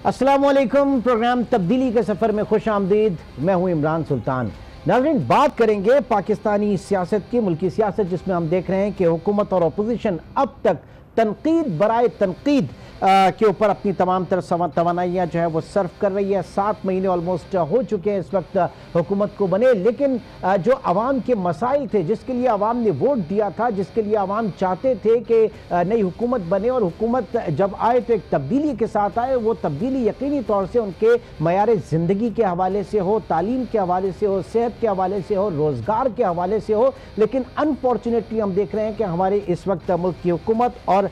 अस्सलामुअलैकुम। प्रोग्राम तब्दीली के सफ़र में खुश आमदीद। मैं हूँ इमरान सुल्तान। नाज़रीन, बात करेंगे पाकिस्तानी सियासत की, मुल्की सियासत जिसमें हम देख रहे हैं कि हुकूमत और अपोजिशन अब तक तनकीद बराए तनकीद के ऊपर अपनी तमाम तरह तवानाइयाँ जो है वो सर्व कर रही है। 7 महीने ऑलमोस्ट हो चुके हैं इस वक्त हुकूमत को बने, लेकिन जो आवाम के मसाइल थे, जिसके लिए आवाम ने वोट दिया था, जिसके लिए आवाम चाहते थे कि नई हुकूमत बने और हुकूमत जब आए तो एक तब्दीली के साथ आए, वो तब्दीली यकीनी तौर से उनके मयार ज़िंदगी के हवाले से हो, तालीम के हवाले से हो, सेहत के हवाले से हो, रोज़गार के हवाले से हो। लेकिन अनफॉर्चुनेटली हम देख रहे हैं कि हमारे इस वक्त मुल्क की हुकूमत और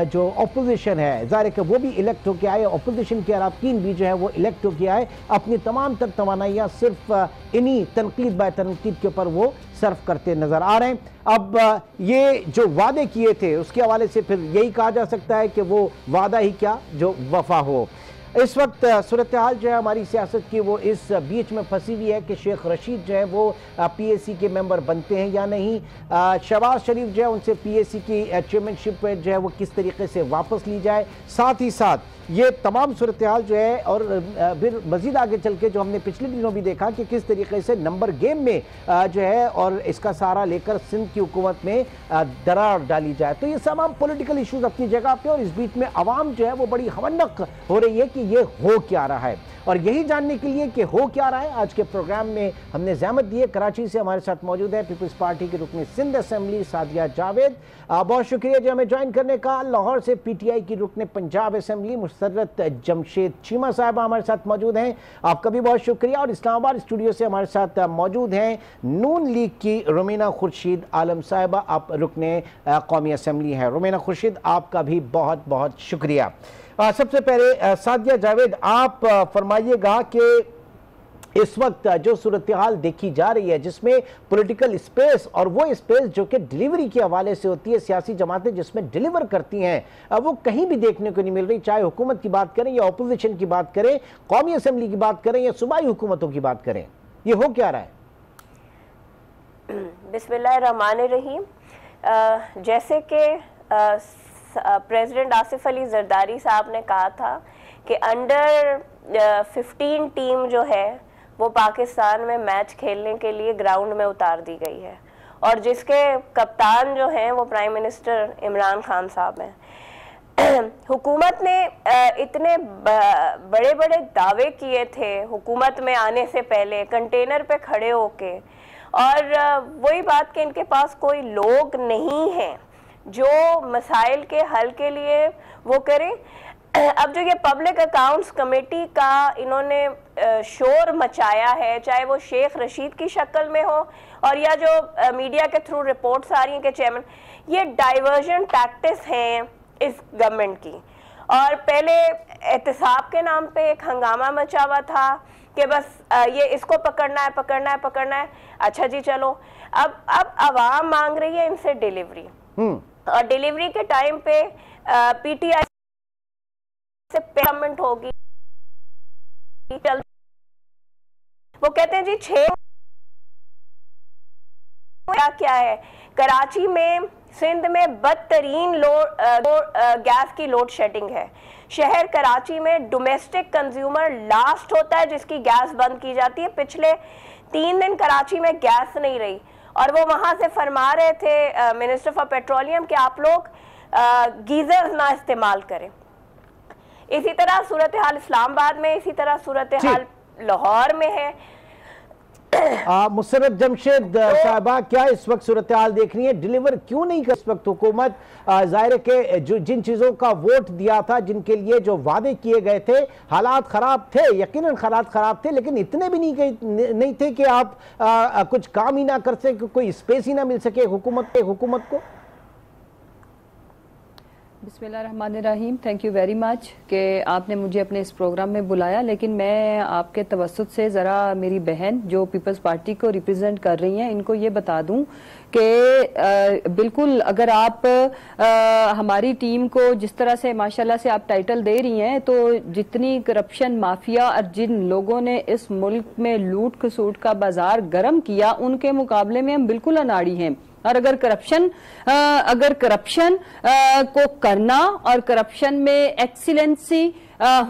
जो अपोजिशन है, ज़ाहिर है कि वो भी इलेक्ट होकर आए, अपोजिशन के अरकान भी जो है वो इलेक्ट होकर आए, अपनी तमाम तर तवानाइयाँ सिर्फ इन्हीं तनकीद बाय तनकीद के ऊपर वो सर्व करते नजर आ रहे हैं। अब ये जो वादे किए थे उसके हवाले से फिर यही कहा जा सकता है कि वो वादा ही क्या जो वफा हो। इस वक्त सूरत हाल जो है हमारी सियासत की वो इस बीच में फंसी हुई है कि शेख रशीद जो है वो PAC के मेंबर बनते हैं या नहीं। शहबाज शरीफ जो है उनसे PAC की चेयरमैनशिप जो है वो किस तरीके से वापस ली जाए। साथ ही साथ ये तमाम सूरत हाल जो है और फिर मजीद आगे चल के जो हमने पिछले दिनों भी देखा कि किस तरीके से नंबर गेम में जो है और इसका सहारा लेकर सिंध की हुकूमत में दरार डाली जाए। तो ये तमाम पॉलिटिकल इशूज अपनी जगह पे, और इस बीच में आवाम जो है वो बड़ी हवन्नक हो रही है कि ये हो क्या रहा है। और यही जानने के लिए कि हो क्या रहा है, आज के प्रोग्राम में हमने ज़हमत दी है। कराची से हमारे साथ मौजूद है पीपल्स पार्टी के रुकन सिंध असेंबली सादिया जावेद। बहुत शुक्रिया जो हमें ज्वाइन करने का। लाहौर से PTI की रुकन पंजाब असेंबली मुसर्रत जमशेद चीमा साहब हमारे साथ मौजूद हैं, आपका भी बहुत शुक्रिया। और इस्लामाबाद स्टूडियो से हमारे साथ मौजूद हैं नून लीग की रुमीना खुर्शीद आलम साहिबा, आप रुकन कौमी असेंबली हैं। रुमीना खुर्शीद, आपका भी बहुत बहुत शुक्रिया। सबसे पहले सादिया जावेद, आप फरमाइएगा कि इस वक्त जो सूरत हाल देखी जा रही है जिसमें पॉलिटिकल स्पेस और वो स्पेस जो कि डिलीवरी के हवाले से होती है, सियासी जमातें जिसमें डिलीवर करती हैं, वो कहीं भी देखने को नहीं मिल रही। चाहे हुकूमत की बात करें या अपोजिशन की बात करें, कौमी असेंबली की बात करें या सूबाई हुकूमतों की बात करें, ये हो क्या रहा है? बिस्मिल्लाहिर्रहमानिर्रहीम। जैसे कि प्रेसिडेंट आसिफ अली जरदारी साहब ने कहा था कि अंडर 15 टीम जो है वो पाकिस्तान में मैच खेलने के लिए ग्राउंड में उतार दी गई है, और जिसके कप्तान जो हैं वो प्राइम मिनिस्टर इमरान खान साहब हैं। हुकूमत ने इतने बड़े बड़े दावे किए थे हुकूमत में आने से पहले, कंटेनर पे खड़े होके, और वही बात कि इनके पास कोई लोग नहीं हैं जो मसाइल के हल के लिए वो करें। अब जो ये पब्लिक अकाउंट्स कमेटी का इन्होंने शोर मचाया है, चाहे वो शेख रशीद की शक्ल में हो और या जो मीडिया के थ्रू रिपोर्ट्स आ रही हैं कि चेयरमैन, ये डाइवर्जन टैक्टिक्स हैं इस गवर्नमेंट की। और पहले एहतसाब के नाम पे एक हंगामा मचा हुआ था कि बस ये इसको पकड़ना है पकड़ना है पकड़ना है। अच्छा जी चलो, अब आवाम मांग रही है इनसे डिलीवरी, और डिलीवरी के टाइम पे PTI से पेमेंट होगी। वो कहते हैं जी 6 क्या है, कराची में सिंध में बदतरीन गैस की लोड शेडिंग है। शहर कराची में डोमेस्टिक कंज्यूमर लास्ट होता है जिसकी गैस बंद की जाती है। पिछले 3 दिन कराची में गैस नहीं रही, और वो वहां से फरमा रहे थे मिनिस्टर फॉर पेट्रोलियम कि आप लोग गीजर्स ना इस्तेमाल करें। इसी तरह सूरत हाल इस्लामाबाद में, इसी तरह सूरत हाल लाहौर में है। मुसर्रत जमशेद साहबा, क्या इस वक्त सूरत हाल देख रही है, डिलीवर क्यों नहीं कर इस वक्त हुकूमत? जाहिर है कि जो जिन चीज़ों का वोट दिया था, जिनके लिए जो वादे किए गए थे, हालात ख़राब थे, यकीनन हालात ख़राब थे, लेकिन इतने भी नहीं थे कि आप कुछ काम ही ना कर सके, कोई स्पेस ही ना मिल सके हुकूमत को। बिस्मिल्लाहिर्रहमानिर्रहीम। थैंक यू वेरी मच कि आपने मुझे अपने इस प्रोग्राम में बुलाया, लेकिन मैं आपके तवस्सुत से ज़रा मेरी बहन जो पीपल्स पार्टी को रिप्रेजेंट कर रही हैं इनको ये बता दूं कि बिल्कुल अगर आप हमारी टीम को जिस तरह से माशाल्लाह से आप टाइटल दे रही हैं, तो जितनी करप्शन माफिया और जिन लोगों ने इस मुल्क में लूट खसूट का बाजार गर्म किया, उनके मुकाबले में हम बिल्कुल अनाड़ी हैं। और अगर करप्शन को करना और करप्शन में एक्सीलेंसी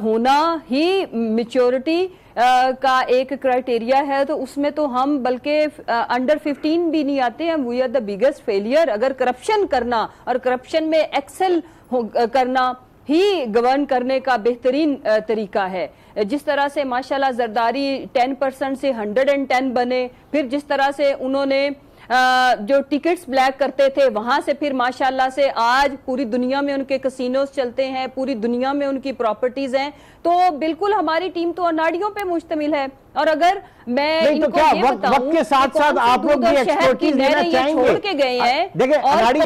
होना ही मैच्योरिटी का एक क्राइटेरिया है, तो उसमें तो हम बल्कि अंडर 15 भी नहीं आते हैं। We are the biggest failure. अगर करप्शन करना और करप्शन में एक्सेल करना ही गवर्न करने का बेहतरीन तरीका है। जिस तरह से माशाल्लाह जरदारी 10% से 110 बने, फिर जिस तरह से उन्होंने जो टिकट्स ब्लैक करते थे वहां से फिर माशाल्लाह से आज पूरी दुनिया में उनके कसिनोज चलते हैं, पूरी दुनिया में उनकी प्रॉपर्टीज हैं। तो बिल्कुल हमारी टीम तो अनाड़ियों पे मुश्तमिल है। और अगर मैं इनको तो ये बताऊं वक्त के साथ साथ आप लोग भी एक्सपर्टीज देना चाहेंगे। छोड़ के गए हैं, देखिए अनाड़ी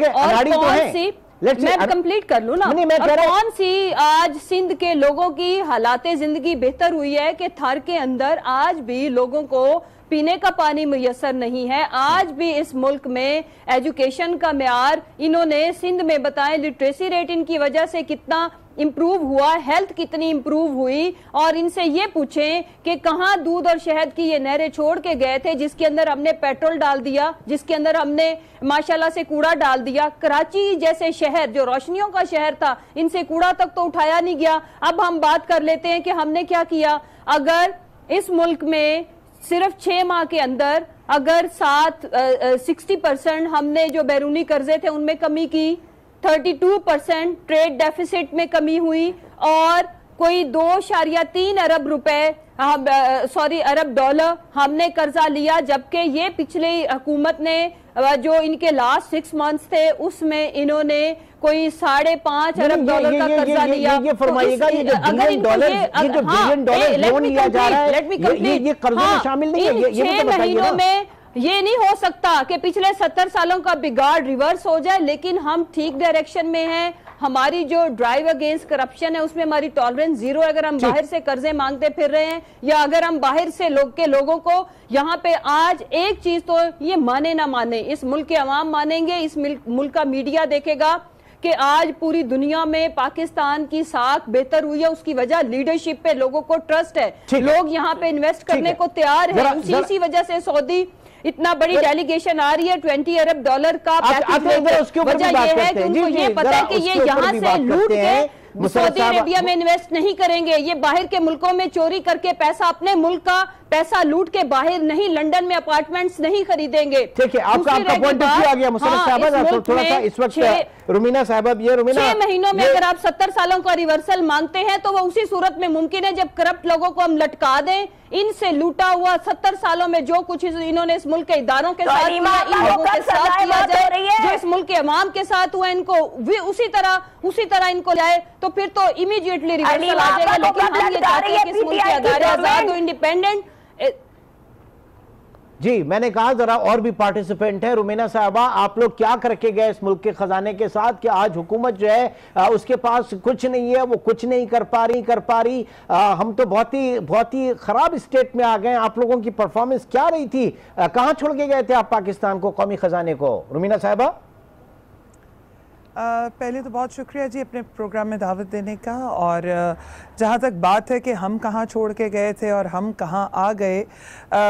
तो है, मैं कंप्लीट कर लूं ना। और कौन सी आज सिंध के लोगों की हालात जिंदगी बेहतर हुई है कि थर के अंदर आज भी लोगों को पीने का पानी मुयस्सर नहीं है। आज भी इस मुल्क में एजुकेशन का मेयार इन्होंने सिंध में बताएं, लिटरेसी रेट इनकी वजह से कितना इंप्रूव हुआ, हेल्थ कितनी इंप्रूव हुई। और इनसे ये पूछें कि कहां दूध और शहद की ये नहरें छोड़ के गए थे जिसके अंदर हमने पेट्रोल डाल दिया, जिसके अंदर हमने माशाल्लाह से कूड़ा डाल दिया। कराची जैसे शहर जो रोशनियों का शहर था, इनसे कूड़ा तक तो उठाया नहीं गया। अब हम बात कर लेते हैं कि हमने क्या किया। अगर इस मुल्क में सिर्फ 6 माह के अंदर अगर 60% हमने जो बैरूनी कर्जे थे उनमें कमी की, 32% ट्रेड डेफिसिट में कमी हुई और कोई 2.3 अरब रुपए अरब डॉलर हमने कर्जा लिया, जबकि ये पिछली हुकूमत ने जो इनके लास्ट 6 मंथ्स थे उसमें इन्होंने कोई 5.5 अरब डॉलर का कर्जा लिया। ये फरमाइएगा, ये जो बिलियन डॉलर लोन लिया जा रहा है ये कर्जे में शामिल नहीं है। ये 6 महीनों में ये नहीं हो सकता कि पिछले 70 सालों का बिगाड़ रिवर्स हो जाए, लेकिन हम ठीक डायरेक्शन में हैं। हमारी जो ड्राइव अगेंस्ट करप्शन है उसमें हमारी टॉलरेंस 0। अगर हम बाहर से कर्जे मांगते फिर रहे हैं या अगर हम बाहर से लोगों को यहाँ पे आज एक चीज तो ये माने ना माने, इस मुल्क के अवाम मानेंगे, इस मुल्क का मीडिया देखेगा कि आज पूरी दुनिया में पाकिस्तान की साख बेहतर हुई है। उसकी वजह लीडरशिप पे लोगों को ट्रस्ट है, लोग यहाँ पे इन्वेस्ट करने को तैयार है। उसी वजह से सऊदी इतना बड़ी डेलीगेशन आ रही है 20 अरब डॉलर का पैकेज। वजह यह है कि उनको ये पता है कि ये यहाँ से लूट के सऊदी अरेबिया में इन्वेस्ट नहीं करेंगे, ये बाहर के मुल्कों में चोरी करके पैसा, अपने मुल्क का पैसा लूट के बाहर नहीं, लंदन में अपार्टमेंट्स नहीं खरीदेंगे। ठीक है, आपका पॉइंट ऑफ व्यू आ गया। मुसरत साहब थोड़ा सा इस वक्त रुमीना साहब, ये रुमीना 6 महीनों में अगर आप 70 सालों का रिवर्सल मांगते हैं तो वो उसी सूरत में मुमकिन है जब करप्ट लोगों को हम लटका दें। इनसे लूटा हुआ 70 सालों में जो कुछ इन्होंने इस मुल्क के इदारों के साथ किया, इन लोगों के साथ किया जाए, जो इस मुल्क के अवाम के साथ हुआ, इनको उसी तरह इनको जाए तो फिर तो इमीडिएटली रिवर्सल आ जाएगा। लेकिन हम ये चाहते हैं कि इस मुल्क के अदारे आजाद हो, इंडिपेंडेंट। जी, मैंने कहा जरा और भी पार्टिसिपेंट है। रुमीना साहबा, आप लोग क्या करके गए इस मुल्क के खजाने के साथ कि आज हुकूमत जो है उसके पास कुछ नहीं है, वो कुछ नहीं कर पा रही। हम तो बहुत ही खराब स्टेट में आ गए। आप लोगों की परफॉर्मेंस क्या रही थी? कहां छोड़ के गए थे आप पाकिस्तान को, कौमी खजाने को? रुमीना साहबा, पहले तो बहुत शुक्रिया जी अपने प्रोग्राम में दावत देने का। और जहाँ तक बात है कि हम कहाँ छोड़ के गए थे और हम कहाँ आ गए,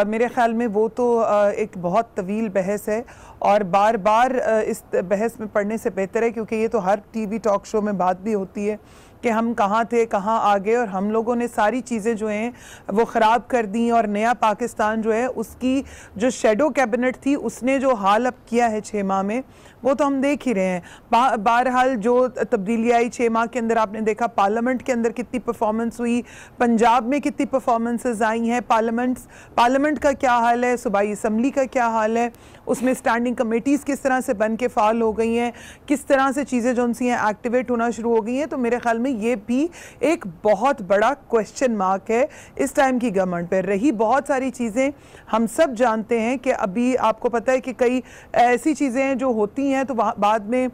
मेरे ख्याल में वो तो एक बहुत तवील बहस है और बार बार इस बहस में पढ़ने से बेहतर है, क्योंकि ये तो हर टीवी टॉक शो में बात भी होती है कि हम कहाँ थे, कहाँ आ गए, और हम लोगों ने सारी चीज़ें जो हैं वो ख़राब कर दी। और नया पाकिस्तान जो है उसकी जो शेडो कैबिनेट थी उसने जो हाल अब किया है 6 माह में, वो तो हम देख ही रहे हैं। बहरहाल जो तब्दीली आई 6 माह के अंदर, आपने देखा पार्लियामेंट के अंदर कितनी परफॉर्मेंस हुई, पंजाब में कितनी परफॉर्मेंसेस आई हैं, पार्लियामेंट का क्या हाल है, सूबाई असम्बली का क्या हाल है, उसमें स्टैंडिंग कमेटीज़ किस तरह से बन के फाल हो गई हैं, किस तरह से चीज़ें जो सी हैं एक्टिवेट होना शुरू हो गई हैं। तो मेरे ख्याल में ये भी एक बहुत बड़ा क्वेश्चन मार्क है इस टाइम की गवर्नमेंट पर। रही बहुत सारी चीज़ें, हम सब जानते हैं कि अभी आपको पता है कि कई ऐसी चीज़ें हैं जो होती हैं तो बाद में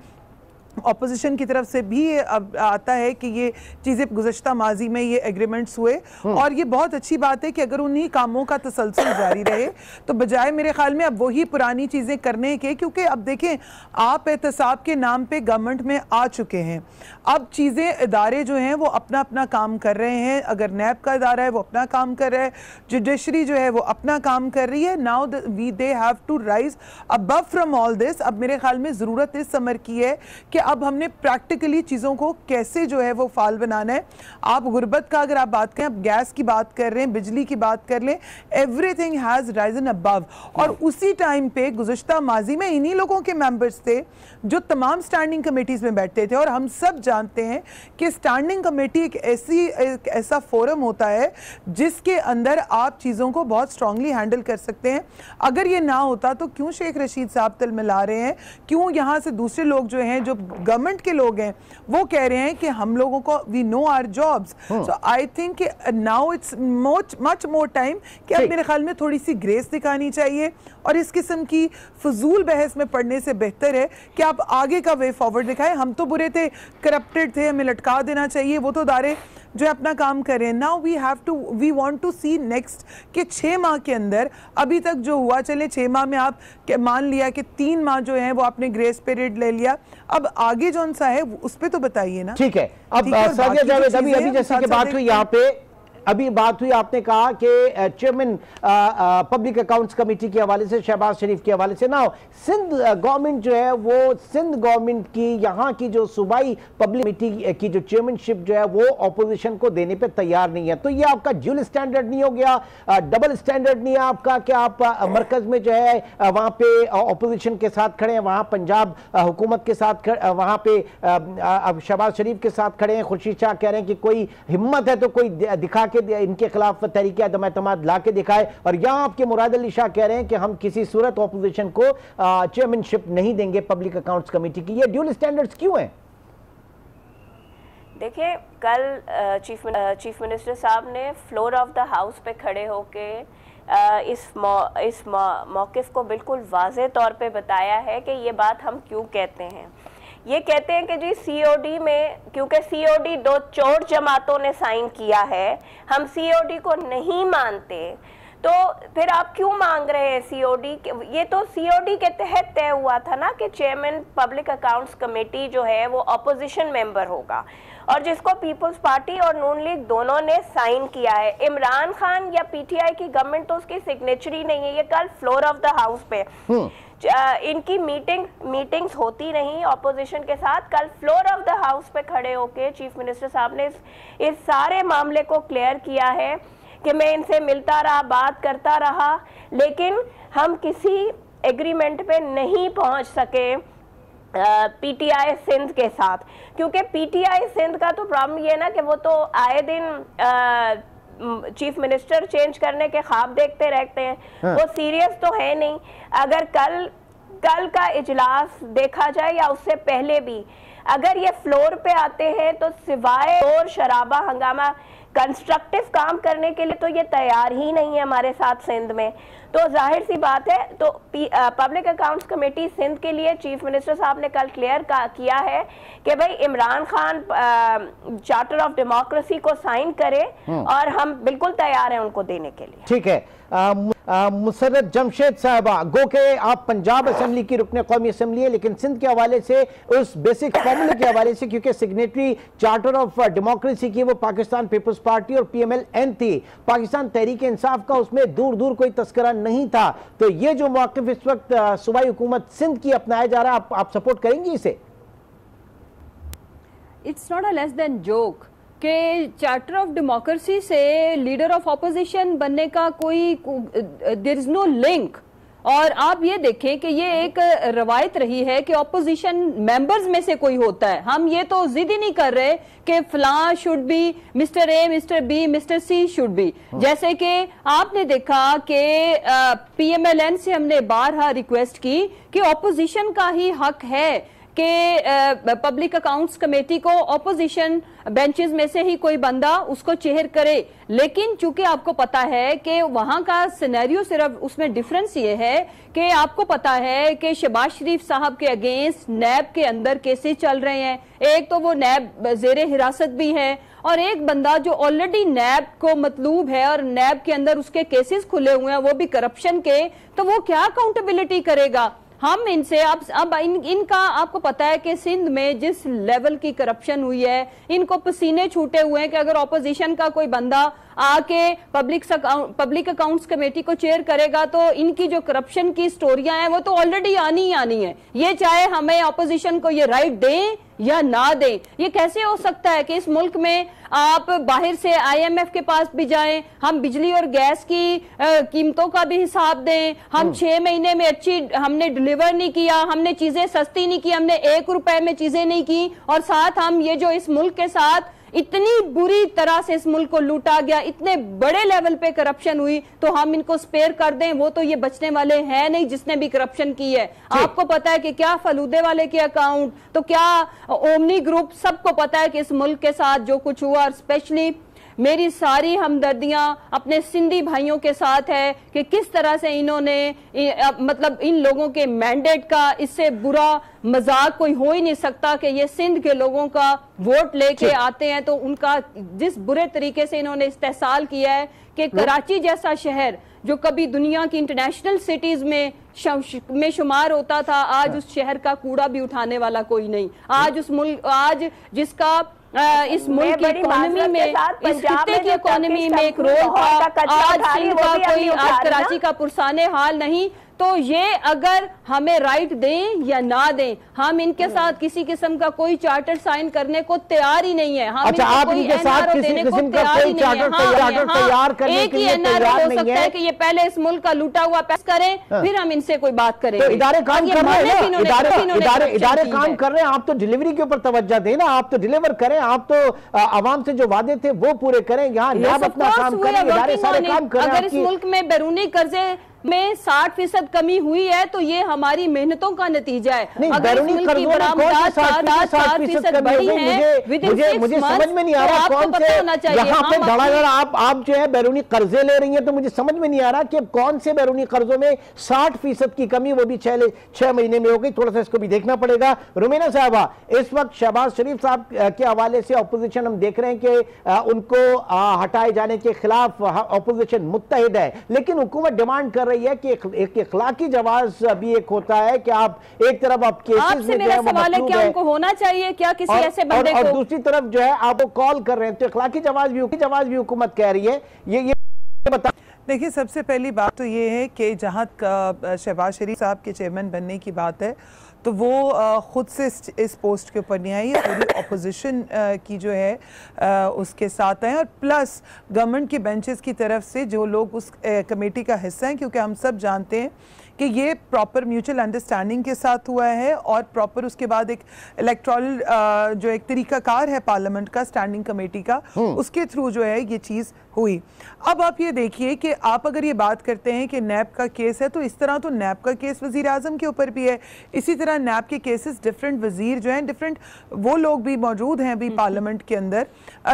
ऑपोजिशन की तरफ से भी अब आता है कि ये चीज़ें गुज़श्ता माजी में ये एग्रीमेंट्स हुए और ये बहुत अच्छी बात है कि अगर उन्हीं कामों का तसलसल जारी रहे तो बजाय मेरे ख्याल में अब वही पुरानी चीज़ें करने के, क्योंकि अब देखें आप एहतसाब के नाम पे गवर्नमेंट में आ चुके हैं, अब चीज़ें इदारे जो हैं वो अपना अपना काम कर रहे हैं। अगर नैब का इदारा है वो अपना काम कर रहा है, जुडिशरी जो है वो अपना काम कर रही है। Now they have to rise above from all this. अब मेरे ख्याल में ज़रूरत इस समर की है कि अब हमने प्रैक्टिकली चीज़ों को कैसे जो है वो फाल बनाना है। आप गुर्बत का अगर आप बात करें, आप गैस की बात कर रहे हैं, बिजली की बात कर लें, एवरीथिंग हैज़ राइजन अबव। और उसी टाइम पे गुज़श्ता माजी में इन्हीं लोगों के मेंबर्स थे जो तमाम स्टैंडिंग कमेटीज़ में बैठते थे। और हम सब जानते हैं कि स्टैंडिंग कमेटी एक ऐसा फोरम होता है जिसके अंदर आप चीज़ों को बहुत स्ट्रांगली हैंडल कर सकते हैं। अगर ये ना होता तो क्यों शेख रशीद साहब तिलमिला रहे हैं, क्यों यहाँ से दूसरे लोग जो हैं, जो गवर्नमेंट के लोग हैं, वो कह रहे हैं कि हम लोगों को we know our jobs. So I think now it's much more time कि अब मेरे ख्याल में थोड़ी सी ग्रेस दिखानी चाहिए और इस किस्म की फजूल बहस में पढ़ने से बेहतर है कि आप आगे का वे फॉरवर्ड दिखाएं। हम तो बुरे थे, करप्टेड थे, हमें लटका देना चाहिए, वो तो दारे जो है अपना काम कर रहे हैं। Now we want to see next कि 6 माह के अंदर अभी तक जो हुआ, चले 6 माह में आप मान लिया कि 3 माह जो है वो आपने ग्रेस पीरियड ले लिया, अब आगे जौन सा है उस पर तो बताइए ना। ठीक है, अब साजिया जावेद, अभी जैसे कि बात हुई यहाँ पे, अभी बात हुई, आपने कहा कि चेयरमैन पब्लिक अकाउंट्स कमेटी के हवाले से, शहबाज शरीफ के हवाले से ना, सिंध गवर्नमेंट जो है वो, सिंध गवर्नमेंट की यहाँ की जो सूबाई पब्लिक कमेटी की जो चेयरमैनशिप जो है वो ऑपोजिशन को देने पे तैयार नहीं है। तो ये आपका ड्यूल स्टैंडर्ड नहीं हो गया, डबल स्टैंडर्ड नहीं है आपका कि आप मरकज में जो है वहाँ पे ऑपोजिशन के साथ खड़े हैं, वहाँ पंजाब हुकूमत के साथ, वहाँ पे शहबाज शरीफ के साथ खड़े हैं, खुर्शीद शाह कह रहे हैं कि कोई हिम्मत है तो कोई दिखा के इनके खिलाफ तहरीक अदम एतमाद ला के दिखाए, और यहां आपके मुराद अली शाह कह रहे हैं कि हम किसी सूरत ऑपोजिशन को चेयरमैनशिप नहीं देंगे पब्लिक अकाउंट्स कमेटी की। ये ड्यूल स्टैंडर्ड्स क्यों हैं? देखिए, कल चीफ मिनिस्टर साहब ने फ्लोर ऑफ द हाउस पे खड़े होके इस मौक़िफ़ को बिल्कुल वाज़े तौर पे बताया है कि ये बात हम क्यों कहते हैं। ये कहते हैं कि जी सीओडी में, क्योंकि सीओडी 2 चोर जमातों ने साइन किया है, हम सीओडी को नहीं मानते, तो फिर आप क्यों मांग रहे हैं सीओडी? ये तो सीओडी के तहत तय हुआ था ना कि चेयरमैन पब्लिक अकाउंट्स कमेटी जो है वो अपोजिशन मेंबर होगा, और जिसको पीपल्स पार्टी और नून लीग दोनों ने साइन किया है। इमरान खान या पीटीआई की गवर्नमेंट तो उसकी सिग्नेचर ही नहीं है। ये कल फ्लोर ऑफ द हाउस पे इनकी मीटिंग्स होती नहीं ऑपोजिशन के साथ, कल फ्लोर ऑफ द हाउस पे खड़े होके चीफ मिनिस्टर साहब ने इस सारे मामले को क्लियर किया है कि मैं इनसे मिलता रहा, बात करता रहा, लेकिन हम किसी एग्रीमेंट पे नहीं पहुंच सके पीटीआई सिंध के साथ, क्योंकि पीटीआई सिंध का तो प्रॉब्लम ये ना कि वो तो आए दिन चीफ मिनिस्टर चेंज करने के ख्वाब देखते रहते हैं। हाँ। वो सीरियस तो है नहीं। अगर कल का इजलास देखा जाए या उससे पहले भी अगर ये फ्लोर पे आते हैं तो सिवाय और शराबा हंगामा कंस्ट्रक्टिव काम करने के लिए तो ये तैयार ही नहीं है हमारे साथ सिंध में। तो जाहिर सी बात है, तो पब्लिक अकाउंट्स कमेटी सिंध के लिए चीफ मिनिस्टर साहब ने कल क्लियर किया है कि भाई Imran Khan charter of democracy को साइन करे और हम बिल्कुल तैयार हैं उनको देने के लिए। ठीक है, मुसर्रत जमशेद साहबा, गो के आप पंजाब असेंबली की रुकने कौमी असेंबली है, लेकिन सिंध के हवाले से, उस बेसिक फॉर्मूले के हवाले से, क्योंकि सिग्नेटरी चार्टर ऑफ डेमोक्रेसी की वो पाकिस्तान पीपल्स पार्टी और PMLN थी, पाकिस्तान तहरीक इंसाफ का उसमें दूर दूर कोई तस्करा नहीं था, तो ये जो मौक़िफ़ इस वक्त सूबाई हुकूमत सिंध की अपनाया जा रहा है, आप सपोर्ट करेंगी इसे? It's not a less than joke कि चार्टर ऑफ डेमोक्रेसी से लीडर ऑफ ऑपोजिशन बनने का कोई देयर इज नो लिंक। और आप ये देखें कि ये एक रवायत रही है कि ऑपोजिशन मेंबर्स में से कोई होता है। हम ये तो जिद ही नहीं कर रहे कि फलां should be, mister A, mister B, mister C should be. जैसे कि आपने देखा कि PMLN से हमने बारहा रिक्वेस्ट की कि ऑपोजिशन का ही हक है कि पब्लिक अकाउंट्स कमेटी को ऑपोजिशन बेंचेस में से ही कोई बंदा उसको चेयर करे, लेकिन चूंकि आपको पता है कि वहां का सिनेरियो सिर्फ उसमें डिफरेंस ये है कि आपको पता है कि शहबाज शरीफ साहब के अगेंस्ट नैब के अंदर केसेस चल रहे हैं। एक तो वो नैब जेरे हिरासत भी है और एक बंदा जो ऑलरेडी नैब को मतलूब है और नैब के अंदर उसके केसेस खुले हुए हैं वो भी करप्शन के, तो वो क्या अकाउंटेबिलिटी करेगा? हम इनसे अब इनका आपको पता है कि सिंध में जिस लेवल की करप्शन हुई है, इनको पसीने छूटे हुए हैं कि अगर ऑपोजिशन का कोई बंदा आके पब्लिक अकाउंट्स कमेटी को चेयर करेगा तो इनकी जो करप्शन की स्टोरियां हैं वो तो ऑलरेडी आनी ही आनी है, ये चाहे हमें ऑपोजिशन को ये राइट दें या ना दें। ये कैसे हो सकता है कि इस मुल्क में आप बाहर से IMF के पास भी जाएं, हम बिजली और गैस की कीमतों का भी हिसाब दें, हम 6 महीने में अच्छी हमने डिलीवर नहीं किया, हमने चीजें सस्ती नहीं की, हमने 1 रुपए में चीजें नहीं की, और साथ हम ये जो इस मुल्क के साथ इतनी बुरी तरह से इस मुल्क को लूटा गया, इतने बड़े लेवल पे करप्शन हुई, तो हम इनको स्पेयर कर दें? वो तो ये बचने वाले हैं नहीं जिसने भी करप्शन की है। आपको पता है कि क्या फलूदे वाले के अकाउंट, तो क्या ओमनी ग्रुप, सबको पता है कि इस मुल्क के साथ जो कुछ हुआ। और स्पेशली मेरी सारी हमदर्दियां अपने सिंधी भाइयों के साथ है कि किस तरह से इन्होंने मतलब इन लोगों के मैंडेट का, इससे बुरा मजाक कोई हो ही नहीं सकता कि ये सिंध के लोगों का वोट लेके आते हैं तो उनका जिस बुरे तरीके से इन्होंने इस्तेहसाल किया है कि कराची जैसा शहर जो कभी दुनिया की इंटरनेशनल सिटीज में शुमार होता था, आज उस शहर का कूड़ा भी उठाने वाला कोई नहीं। आज जिसका इस मुल्क की इकोनॉमी में, इस खित्ते की इकोनॉमी में एक रोल था, आज सिंध का कोई, आज कराची का पुरसाने हाल नहीं। तो ये अगर हमें राइट दें या ना दें, हम इनके साथ किसी किस्म का कोई चार्टर साइन करने को तैयार ही नहीं है। हम अच्छा, आप इनके साथ किसी किस्म का कोई चार्टर तैयार करने के लिए तैयार हो सकता है कि ये पहले इस मुल्क का लूटा हुआ पैसा करें, फिर हम इनसे कोई बात करें। तो इदारे काम कर रहे हैं, इदारे काम कर रहे हैं। आप तो डिलीवरी के ऊपर तवज्जो दें ना, आप तो डिलीवर करें, आप तो आवाम से जो वादे थे वो पूरे करें। यहाँ नैब अपना काम करें, इदारे सारे काम करें। अगर इस मुल्क में बैरूनी कर्जे में 60% कमी हुई है तो ये हमारी मेहनतों का नतीजा है। अगर इस मुल्क की बरामदात 60% बढ़ी है, मुझे समझ में नहीं आ रहा कौन से यहाँ पे धड़ाधड़ आप जो है बैरूनी कर्जे ले रही हैं, तो मुझे समझ में नहीं आ रहा कि कौन से बैरूनी कर्जों में 60% की कमी, वो भी 6 महीने में हो गई। थोड़ा सा इसको भी देखना पड़ेगा। रुमीना साहबा, इस वक्त शहबाज शरीफ साहब के हवाले से अपोजिशन हम देख रहे हैं कि उनको हटाए जाने के खिलाफ अपोजिशन मुत्तहिद है, लेकिन हुकूमत डिमांड कर रही है कि एक इखलाकी जवाब भी एक होता है कि आप एक तरफ आप केसेस में मेरा सवाल है क्या उनको होना चाहिए क्या किसी ऐसे बंदे को, और दूसरी तरफ जो है आप कॉल कर रहे हैं, तो इखलाकी जवाब भी हुकूमत कह रही है। ये बता। देखिए, सबसे पहली बात तो ये है कि जहाँ शहबाज शरीफ साहब के चेयरमैन बनने की बात है तो वो ख़ुद से इस पोस्ट के ऊपर नहीं आई, पूरी अपोजिशन की जो है उसके साथ हैं, और प्लस गवर्नमेंट के बेंचेस की तरफ से जो लोग उस कमेटी का हिस्सा हैं, क्योंकि हम सब जानते हैं कि ये प्रॉपर म्यूचुअल अंडरस्टैंडिंग के साथ हुआ है और प्रॉपर उसके बाद एक इलेक्टोरल जो एक तरीकाकार है पार्लियामेंट का, स्टैंडिंग कमेटी का, उसके थ्रू जो है ये चीज़ हुई। अब आप ये देखिए कि आप अगर ये बात करते हैं कि नैब का केस है, तो इस तरह तो नैब का केस वज़ीर आज़म के ऊपर भी है, इसी तरह नैब के केसेस डिफरेंट वज़ीर जो हैं, डिफरेंट वो लोग भी मौजूद हैं अभी पार्लियामेंट के अंदर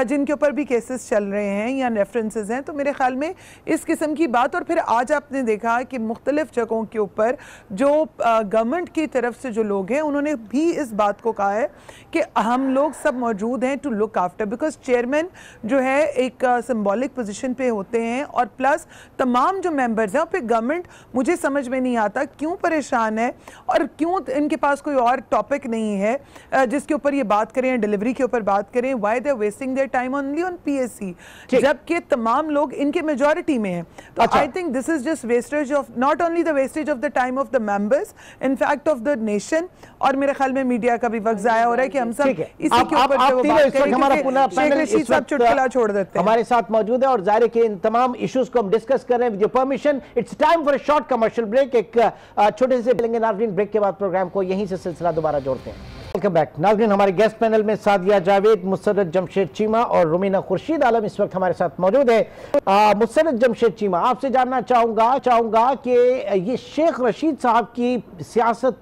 जिनके ऊपर भी केसेस चल रहे हैं या रेफरेंसेस हैं। तो मेरे ख्याल में इस किस्म की बात, और फिर आज आपने देखा कि मुख्तलिफ जगहों के ऊपर जो गवर्नमेंट की तरफ से जो लोग हैं उन्होंने भी इस बात को कहा है कि हम लोग सब मौजूद हैं to look after, because chairman जो है एक सिंबॉलिक पोजीशन पे होते हैं, और प्लस तमाम जो मेंबर्स हैं, और फिर गवर्नमेंट मुझे समझ में नहीं आता क्यों परेशान है और क्यों इनके पास कोई और टॉपिक नहीं है जिसके ऊपर ये बात करें, डिलीवरी के ऊपर बात करें। Why they are wasting their time only on PSC, जबकि तमाम लोग इनके मेजॉरिटी में हैं। तो I think this is just wastage of, not only the wastage of the time of the members, in fact of the nation, और मेरे ख्याल में मीडिया का भी वक्त जाया हो रहा है कि हम सब इसी के ऊपर चुटकुला छोड़ देते हैं। हमारे साथ मौजूद है और जाहिर के इन तमाम इश्यूज को हम डिस्कस कर रहे हैं। With your permission it's time for a short commercial break. एक छोटे से लेंगे नाज़रीन, ब्रेक के बाद प्रोग्राम को यहीं से सिलसिला दोबारा जोड़ते हैं। वेलकम बैक नाज़रीन, हमारे गेस्ट पैनल में सादिया जावेद, मुसर्रत जमशेद चीमा और रुमीना खुर्शीद आलम इस वक्त हमारे साथ मौजूद है। मुसर्रत जमशेद चीमा, आपसे जानना चाहूंगा कि ये शेख रशीद साहब की सियासत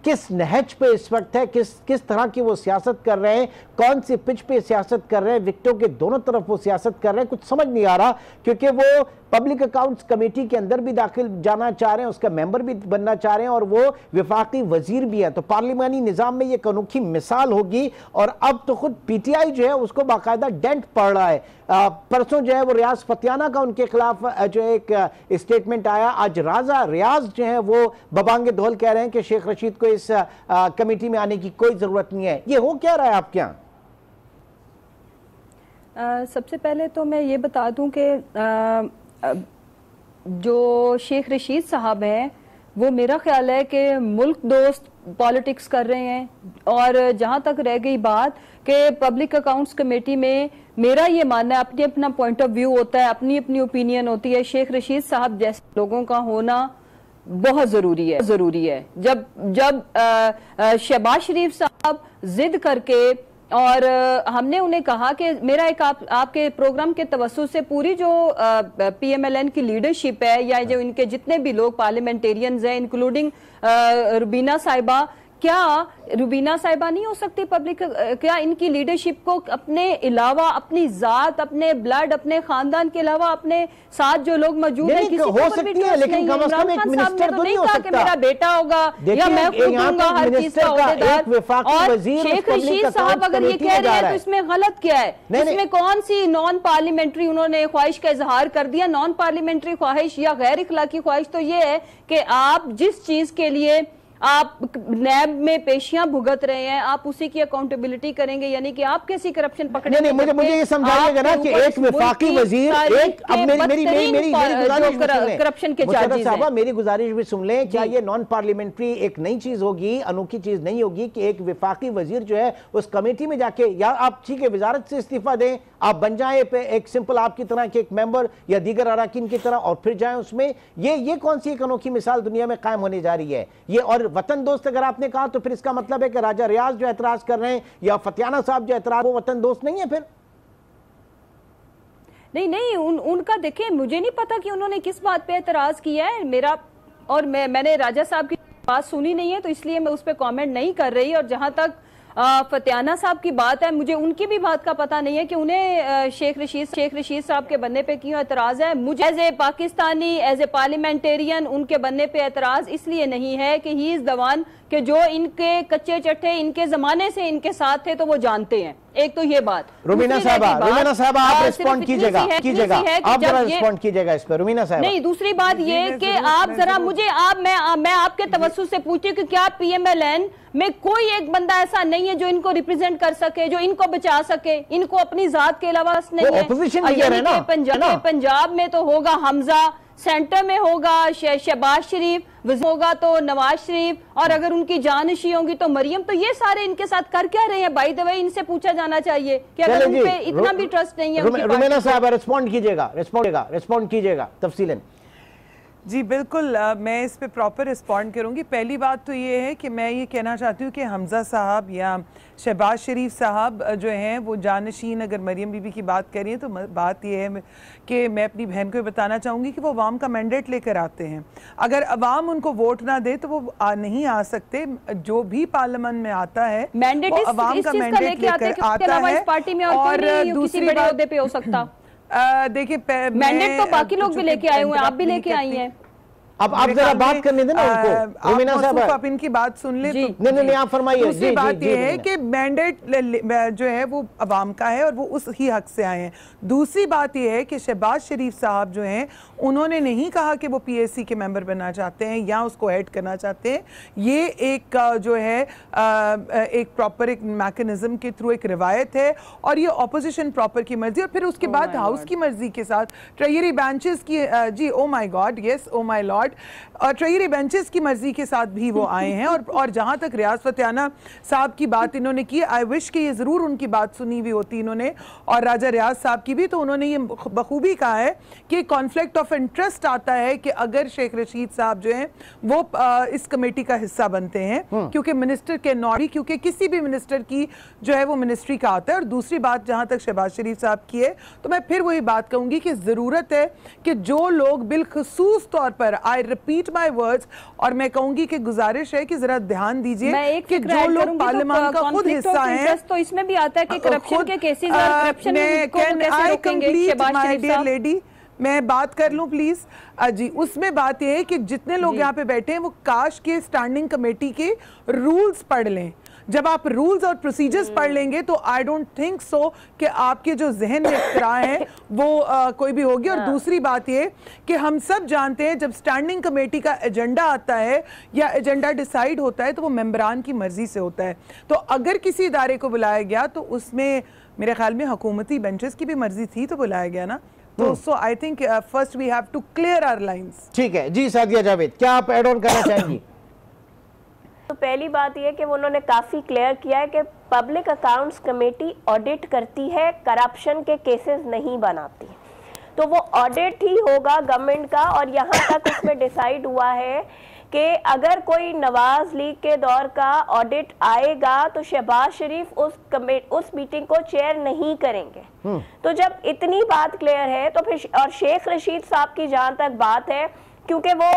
किस नहज पे इस वक्त है, किस तरह की वो सियासत कर रहे हैं, कौन सी पिच पे सियासत कर रहे हैं, विकेटों के दोनों तरफ वो सियासत कर रहे हैं, कुछ समझ नहीं आ रहा, क्योंकि वो पब्लिक अकाउंट्स कमेटी के अंदर भी दाखिल जाना चाह रहे हैं, उसका मेंबर भी बनना चाह रहे हैं और वो विफाकी वजीर भी है। तो पार्लिमानी निजाम में ये एक अनोखी मिसाल होगी। और अब तो खुद पीटीआई जो है उसको बाकायदा डेंट पड़ रहा है। परसों जो है वो रियाज फतियाना का उनके खिलाफ जो एक स्टेटमेंट आया, आज राजा रियाज जो है वो बबांगे धोल कह रहे हैं कि शेख रशीद को इस कमेटी में आने की कोई जरूरत नहीं है। ये हो क्या रहा है आपके यहाँ? सबसे पहले तो मैं ये बता दूं कि जो शेख रशीद साहब हैं वो मेरा ख्याल है कि मुल्क दोस्त पॉलिटिक्स कर रहे हैं। और जहां तक रह गई बात कि पब्लिक अकाउंट्स कमेटी में, मेरा ये मानना है, अपनी अपना पॉइंट ऑफ व्यू होता है, अपनी अपनी ओपिनियन होती है। शेख रशीद साहब जैसे लोगों का होना बहुत जरूरी है। जब शहबाज शरीफ साहब जिद करके, और हमने उन्हें कहा कि मेरा एक आपके प्रोग्राम के तवस्सुस से पूरी जो पीएमएलएन की लीडरशिप है या जो इनके जितने भी लोग पार्लियामेंटेरियंस हैं, इंक्लूडिंग रुबीना साहिबा, क्या रुबीना साहिबा नहीं हो सकती पब्लिक? क्या इनकी लीडरशिप को अपने अलावा, अपनी जात, अपने ब्लड, अपने खानदान के अलावा अपने साथ जो लोग मौजूद हैं, किसी हो सकती है, लेकिन कम से कम एक मिनिस्टर तो नहीं हो सकता। मेरा बेटा होगा या मैं खुद दूंगा हर चीज का ओहदेदार। और शेख रशीद साहब अगर ये कह रहे हैं तो इसमें गलत क्या है? इसमें कौन सी नॉन पार्लियामेंट्री उन्होंने ख्वाहिश का इजहार कर दिया? नॉन पार्लियामेंट्री ख्वाहिश या गैर इखलाकी ख्वाहिश तो ये है कि आप जिस चीज के लिए आप नैब में पेशियां भुगत रहे हैं, आप उसी की अकाउंटेबिलिटी करेंगे, यानी कि आप कैसी करप्शन पकड़े? नहीं, मुझे ये समझाइएगा ना कि एक विफाकी वजीर, एक अब मेरी करप्शन के चार्जेस हैं। मेरी गुजारिश भी सुन लें, क्या ये नॉन पार्लियामेंट्री एक नई चीज होगी, अनोखी चीज नहीं होगी कि एक विफाकी वजीर जो है उस कमेटी में जाके, या आप ठीक है वजारत से इस्तीफा दें, आप बन जाए एक सिंपल आपकी तरह के एक मेंबर या दीगर अराकीन की तरह और फिर जाएं उसमें? ये कौन सी एक अनोखी मिसाल दुनिया में कायम होने जा रही है? ये और वतन दोस्त अगर आपने कहा तो फिर इसका मतलब है कि राजा रियाज जो एतराज कर रहे हैं या फतियाना साहब जो एतराज, वो वतन दोस्त नहीं है फिर? नहीं, उनका देखिए, मुझे नहीं पता कि उन्होंने किस बात पे एतराज किया है। मेरा और मैंने राजा साहब की बात सुनी नहीं है, तो इसलिए मैं उस पर कॉमेंट नहीं कर रही। और जहां तक फतियाना साहब की बात है, मुझे उनकी भी बात का पता नहीं है कि उन्हें शेख रशीद साहब के बनने पे क्यों एतराज है। मुझे as a Pakistani, as a parliamentarian उनके बनने पे एतराज इसलिए नहीं है कि ही इज द वन कि जो इनके कच्चे चट्टे इनके जमाने से इनके साथ थे तो वो जानते हैं। एक तो ये बात। रुमीना साहबा आप रिस्पॉन्ड कीजिएगा, आप जरा रिस्पॉन्ड कीजिएगा इस पर, रुमीना साहब। नहीं, दूसरी बात ये कि आप जरा मुझे मैं आपके तवज्जुह से पूछती हूँ कि क्या पीएमएलएन में कोई एक बंदा ऐसा नहीं है जो इनको रिप्रेजेंट कर सके, जो इनको बचा सके? इनको अपनी जात के अलावा नहीं है। पंजाब में तो होगा हमजा, सेंटर में होगा शहबाज शरीफ, होगा तो नवाज शरीफ, और अगर उनकी जानशी होंगी तो मरियम। तो ये सारे इनके साथ कर क्या रहे हैं? बाय द वे इनसे पूछा जाना चाहिए कि अगर उन पे इतना भी ट्रस्ट नहीं है। रुमीना साहब रिस्पॉन्ड कीजिएगा तफसीलन। जी बिल्कुल, मैं इस पे प्रॉपर रिस्पॉन्ड करूंगी। पहली बात तो ये है कि मैं ये कहना चाहती हूँ कि हमजा साहब या शहबाज शरीफ साहब जो हैं वो जानशीन, अगर मरियम बीबी की बात करें तो बात ये है कि मैं अपनी बहन को बताना चाहूँगी कि वो अवाम का मैंडेट लेकर आते हैं। अगर अवाम उनको वोट ना दे तो वो नहीं आ सकते। जो भी पार्लियामेंट में आता है मैंडेट अवाम का मैंडेट लेकर आता है। पार्टी में और दूसरी बड़े ओहदे पे हो सकता। देखिए, मैंडेट तो बाकी लोग भी लेके आए हुए हैं, आप भी लेके आई हैं। अब आप जरा बात करने देना उनको। रुमीना साहब आप इनकी बात सुन ले। नहीं, आप फरमाइए। दूसरी बात ये है कि मैंडेट जो है वो अवाम का है और वो उस ही हक से आए हैं। दूसरी बात ये है कि शहबाज शरीफ साहब जो हैं उन्होंने नहीं कहा कि वो पीएससी के मेंबर बनना चाहते हैं या उसको हेड करना चाहते हैं। ये एक जो है एक प्रॉपर एक मैकेनिज्म के थ्रू एक रिवायत है और ये ऑपोजिशन प्रॉपर की मर्जी, और फिर उसके बाद हाउस की मर्जी के साथ ट्रेजरी बेंचेस की जी oh my god, yes oh my lord, और ट्रेजरी बेंचेस की मर्जी के साथ भी वो आए हैं। और जहां तक रियाज फतियाना साहब की बात इन्होंने की, आई विश कि ये जरूर उनकी बात सुनी हुई होती इन्होंने, और राजा रियाज साहब की भी, तो उन्होंने ये बखूबी कहा है कि कॉन्फ्लिक्ट ऑफ इंटरेस्ट आता है कि अगर शेख रशीद साहब जो हैं वो इस कमेटी का हिस्सा बनते हैं, क्योंकि मिनिस्टर के नॉट, क्योंकि किसी भी मिनिस्टर की जो है वो मिनिस्ट्री का आता है। और दूसरी बात जहां तक शहबाज शरीफ साहब की है, तो मैं फिर वही बात कहूंगी कि जरूरत है कि जो लोग बिलखसूस तौर पर आई रिपीट माई वर्ड्स, और मैं कहूंगी कि गुजारिश है कि जरा ध्यान दीजिए कि जो लोग पार्लियामान का खुद हिस्सा है, तो इसमें भी आता है कि करप्शन के केसेस और करप्शन को कैसे रोकेंगे। माय डियर लेडी, मैं बात कर लूं प्लीज जी। उसमें बात यह है कि जितने लोग यहाँ पे बैठे हैं वो काश के स्टैंडिंग कमेटी के रूल्स पढ़ लें। जब आप रूल्स और प्रोसीजर्स पढ़ लेंगे तो आई डोंट थिंक सो कि आपके जो जहन में इख्तिरार है वो कोई भी होगी। और दूसरी बात ये कि हम सब जानते हैं जब स्टैंडिंग कमेटी का एजेंडा आता है या एजेंडा डिसाइड होता है तो वो मेंबरान की मर्जी से होता है। तो अगर किसी इदारे को बुलाया गया तो उसमें मेरे ख्याल में हुकूमती बेंचेस की भी मर्जी थी तो बुलाया गया ना। तो so I think first we have to clear our lines. ठीक है जी। सादिया जावेद, क्या आप ऐड ऑन करना चाहेंगी? तो पहली बात यह कि उन्होंने काफी क्लियर किया है कि पब्लिक अकाउंट्स कमेटी ऑडिट करती है, करप्शन के केसेस नहीं बनाती। तो वो ऑडिट ही होगा गवर्नमेंट का। और यहाँ तक उसमें डिसाइड हुआ है कि अगर कोई नवाज लीग के दौर का ऑडिट आएगा तो शहबाज शरीफ उस मीटिंग को चेयर नहीं करेंगे। तो जब इतनी बात क्लियर है तो फिर और शेख रशीद साहब की जहां तक बात है, क्योंकि वो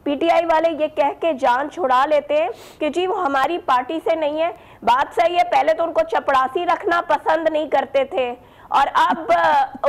पीटीआई वाले ये कह के जान छुड़ा लेते हैं कि जी वो हमारी पार्टी से नहीं है। बात सही है, पहले तो उनको चपड़ासी रखना पसंद नहीं करते थे और अब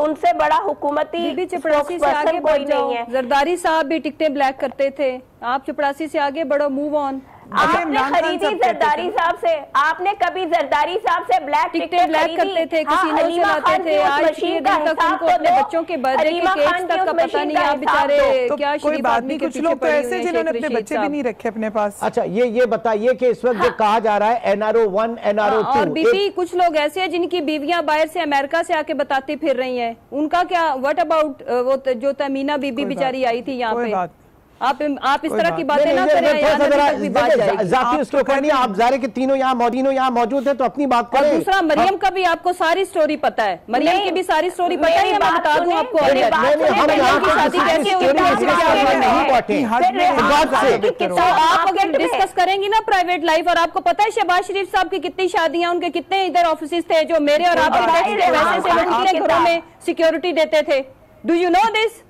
उनसे बड़ा हुकूमती चपड़ासी से आगे कोई नहीं है। जरदारी साहब भी टिकटें ब्लैक करते थे, आप चपड़ासी से आगे बढ़ो, मूव ऑन। आपने खरीदी जरदारी साहब से? आपने कभी जरदारी साहब से ब्लैक टिकटें ब्लैक करते थे, किसीनो से लाते थे, आज के दिन तक उनको अपने बच्चों के बर्थडे के केक तक का पता नहीं। आप बेचारे क्या शरीफ आदमी के पीछे पड़े हुए हैं, जिन्होंने अपने बच्चे भी नहीं रखे अपने पास। अच्छा, ये बताइए कि इस वक्त जो कहा जा रहा है NRO 1 NRO 2 और बीबी, कुछ लोग ऐसे हैं जिनकी बीवियां बाहर से अमेरिका से आके बताती फिर रही हैं, उनका क्या? व्हाट अबाउट वो जो तमीना बीबी बेचारी आई थी यहाँ पे? आप इस तरह की बातें ना करें। जाती उसके ऊपर नहीं, आप ज़ाहिर कि तीनों यहाँ मौजूद है तो अपनी बात करें। दूसरा, मरियम का भी आपको सारी स्टोरी पता है, मरियम की भी सारी स्टोरी पता है। मैं बता दूं आपको, आप अगर डिस्कस करेंगी ना प्राइवेट लाइफ, और आपको पता है शहबाज शरीफ साहब की कितनी शादियां, उनके कितने इधर ऑफिस थे जो मेरे और आपके वैसे से कितने घरों में सिक्योरिटी देते थे। Do you know this?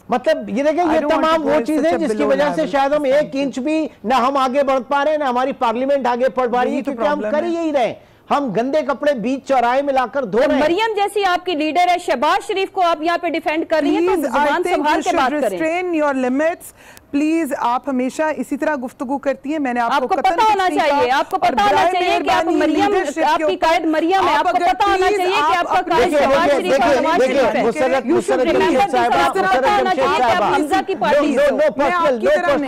मतलब ये देखें, ये तमाम वो चीजें जिसकी वजह से शायद हम 1 इंच भी ना हम आगे बढ़ पा रहे हैं, ना हमारी पार्लियामेंट आगे बढ़ पा रही है, क्योंकि हम कर यही रहे, हम गंदे कप्पड़े बीच चौराहे में लाकर धो रहे हैं। मरियम जैसी आपकी लीडर है, शहबाज शरीफ को आप यहाँ पे डिफेंड कर रही हैं, तो जुबान संभाल के बात करें। प्लीज, आप हमेशा इसी तरह गुफ्तगू करती हैं। मैंने आपको पता होना चाहिए, आपको पता होना चाहिए कि आप मरियम, आपकी कायद मरियम है, आपको पता होना चाहिए कि आपका कायद शहबाज शरीफ और नवाज शरीफ है। यू शुड रिमेंबर, आपको पता होना चाहिए कि आप हमजा की पार्टी से हो,